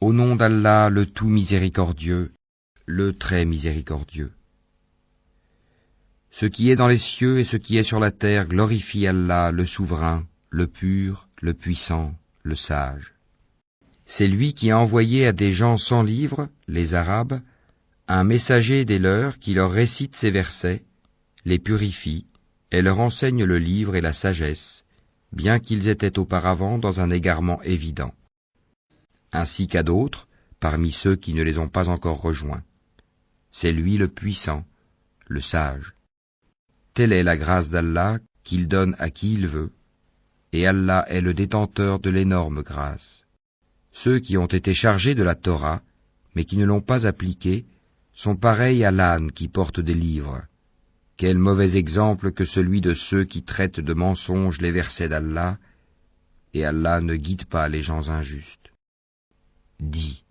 Au nom d'Allah, le tout miséricordieux, le très miséricordieux. Ce qui est dans les cieux et ce qui est sur la terre glorifie Allah, le souverain, le pur, le puissant, le sage. C'est lui qui a envoyé à des gens sans livre, les Arabes, un messager des leurs qui leur récite ces versets, les purifie et leur enseigne le livre et la sagesse, bien qu'ils étaient auparavant dans un égarement évident, ainsi qu'à d'autres, parmi ceux qui ne les ont pas encore rejoints. C'est lui le puissant, le sage. Telle est la grâce d'Allah qu'il donne à qui il veut, et Allah est le détenteur de l'énorme grâce. Ceux qui ont été chargés de la Torah, mais qui ne l'ont pas appliquée, sont pareils à l'âne qui porte des livres. Quel mauvais exemple que celui de ceux qui traitent de mensonges les versets d'Allah, et Allah ne guide pas les gens injustes. Dis,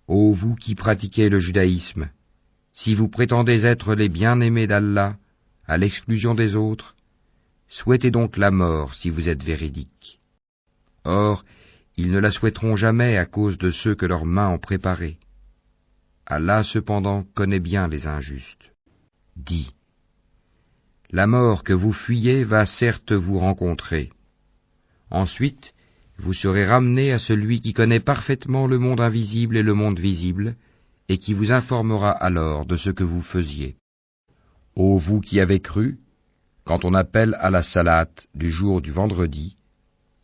ô vous qui pratiquez le judaïsme, si vous prétendez être les bien-aimés d'Allah, à l'exclusion des autres, souhaitez donc la mort si vous êtes véridiques. Or, ils ne la souhaiteront jamais à cause de ceux que leurs mains ont préparés. Allah cependant connaît bien les injustes. Dis, la mort que vous fuyez va certes vous rencontrer. Ensuite, vous serez ramenés à celui qui connaît parfaitement le monde invisible et le monde visible, et qui vous informera alors de ce que vous faisiez. Ô vous qui avez cru, quand on appelle à la salate du jour du vendredi,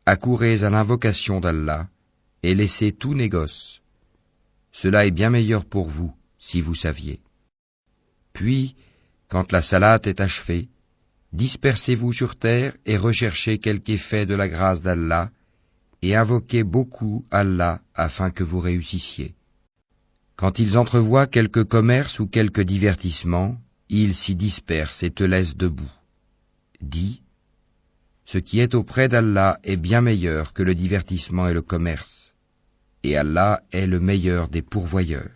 accourez à l'invocation d'Allah et laissez tout négoce. Cela est bien meilleur pour vous, si vous saviez. Puis, quand la salate est achevée, dispersez-vous sur terre et recherchez quelque effet de la grâce d'Allah, et invoquez beaucoup Allah afin que vous réussissiez. Quand ils entrevoient quelque commerce ou quelque divertissement, ils s'y dispersent et te laissent debout. Dis, ce qui est auprès d'Allah est bien meilleur que le divertissement et le commerce, et Allah est le meilleur des pourvoyeurs.